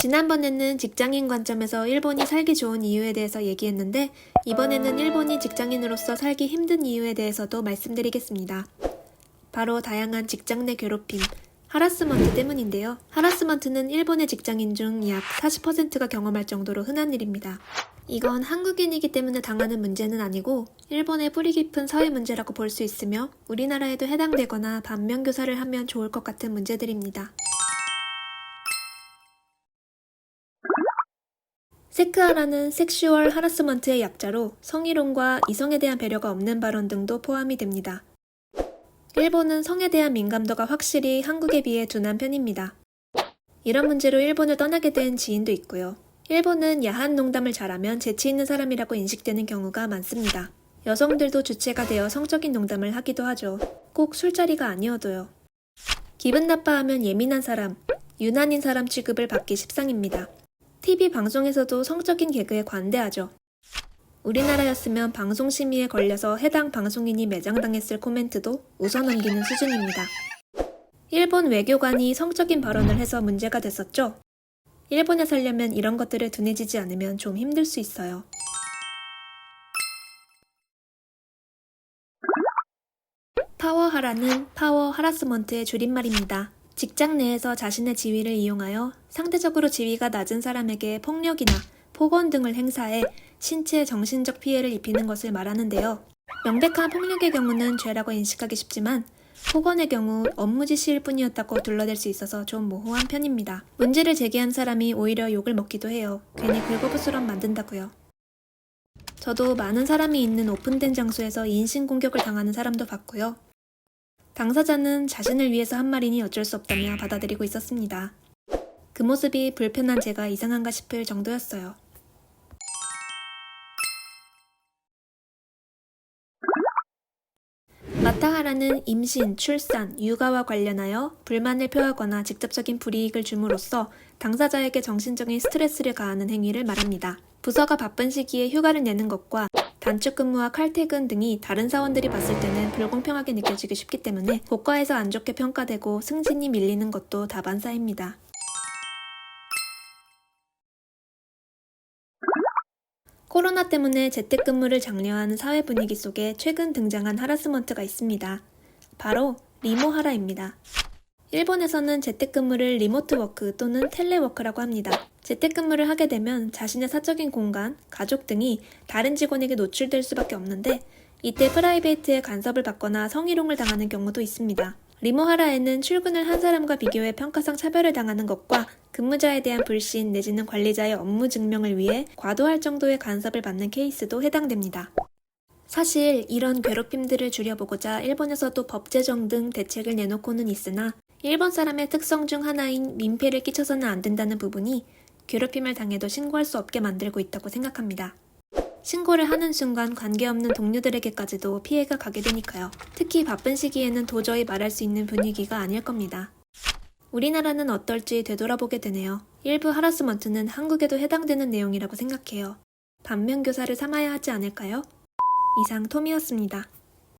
지난번에는 직장인 관점에서 일본이 살기 좋은 이유에 대해서 얘기했는데 이번에는 일본이 직장인으로서 살기 힘든 이유에 대해서도 말씀드리겠습니다. 바로 다양한 직장 내 괴롭힘, 하라스먼트 때문인데요. 하라스먼트는 일본의 직장인 중 약 40%가 경험할 정도로 흔한 일입니다. 이건 한국인이기 때문에 당하는 문제는 아니고 일본의 뿌리 깊은 사회 문제라고 볼 수 있으며 우리나라에도 해당되거나 반면교사를 하면 좋을 것 같은 문제들입니다. 세크하라는 섹슈얼 하라스먼트의 약자로 성희롱과 이성에 대한 배려가 없는 발언 등도 포함이 됩니다. 일본은 성에 대한 민감도가 확실히 한국에 비해 둔한 편입니다. 이런 문제로 일본을 떠나게 된 지인도 있고요. 일본은 야한 농담을 잘하면 재치 있는 사람이라고 인식되는 경우가 많습니다. 여성들도 주체가 되어 성적인 농담을 하기도 하죠. 꼭 술자리가 아니어도요. 기분 나빠하면 예민한 사람, 유난인 사람 취급을 받기 십상입니다. TV 방송에서도 성적인 개그에 관대하죠. 우리나라였으면 방송 심의에 걸려서 해당 방송인이 매장당했을 코멘트도 웃어넘기는 수준입니다. 일본 외교관이 성적인 발언을 해서 문제가 됐었죠. 일본에 살려면 이런 것들을 둔해지지 않으면 좀 힘들 수 있어요. 파워하라는 파워 하라스먼트의 줄임말입니다. 직장 내에서 자신의 지위를 이용하여 상대적으로 지위가 낮은 사람에게 폭력이나 폭언 등을 행사해 신체, 정신적 피해를 입히는 것을 말하는데요. 명백한 폭력의 경우는 죄라고 인식하기 쉽지만 폭언의 경우 업무 지시일 뿐이었다고 둘러댈 수 있어서 좀 모호한 편입니다. 문제를 제기한 사람이 오히려 욕을 먹기도 해요. 괜히 굴거부스럼 만든다고요. 저도 많은 사람이 있는 오픈된 장소에서 인신공격을 당하는 사람도 봤고요. 당사자는 자신을 위해서 한 말이니 어쩔 수 없다며 받아들이고 있었습니다. 그 모습이 불편한 제가 이상한가 싶을 정도였어요. 마타하라는 임신, 출산, 육아와 관련하여 불만을 표하거나 직접적인 불이익을 줌으로써 당사자에게 정신적인 스트레스를 가하는 행위를 말합니다. 부서가 바쁜 시기에 휴가를 내는 것과 단축 근무와 칼퇴근 등이 다른 사원들이 봤을 때는 불공평하게 느껴지기 쉽기 때문에 고과에서 안 좋게 평가되고 승진이 밀리는 것도 다반사입니다. 코로나 때문에 재택근무를 장려하는 사회 분위기 속에 최근 등장한 하라스먼트가 있습니다. 바로 리모하라입니다. 일본에서는 재택근무를 리모트워크 또는 텔레워크라고 합니다. 재택근무를 하게 되면 자신의 사적인 공간, 가족 등이 다른 직원에게 노출될 수밖에 없는데 이때 프라이베이트에 간섭을 받거나 성희롱을 당하는 경우도 있습니다. 리모하라에는 출근을 한 사람과 비교해 평가상 차별을 당하는 것과 근무자에 대한 불신 내지는 관리자의 업무 증명을 위해 과도할 정도의 간섭을 받는 케이스도 해당됩니다. 사실 이런 괴롭힘들을 줄여보고자 일본에서도 법 제정 등 대책을 내놓고는 있으나 일본 사람의 특성 중 하나인 민폐를 끼쳐서는 안 된다는 부분이 괴롭힘을 당해도 신고할 수 없게 만들고 있다고 생각합니다. 신고를 하는 순간 관계없는 동료들에게까지도 피해가 가게 되니까요. 특히 바쁜 시기에는 도저히 말할 수 있는 분위기가 아닐 겁니다. 우리나라는 어떨지 되돌아보게 되네요. 일부 하라스먼트는 한국에도 해당되는 내용이라고 생각해요. 반면교사를 삼아야 하지 않을까요? 이상 톰이었습니다.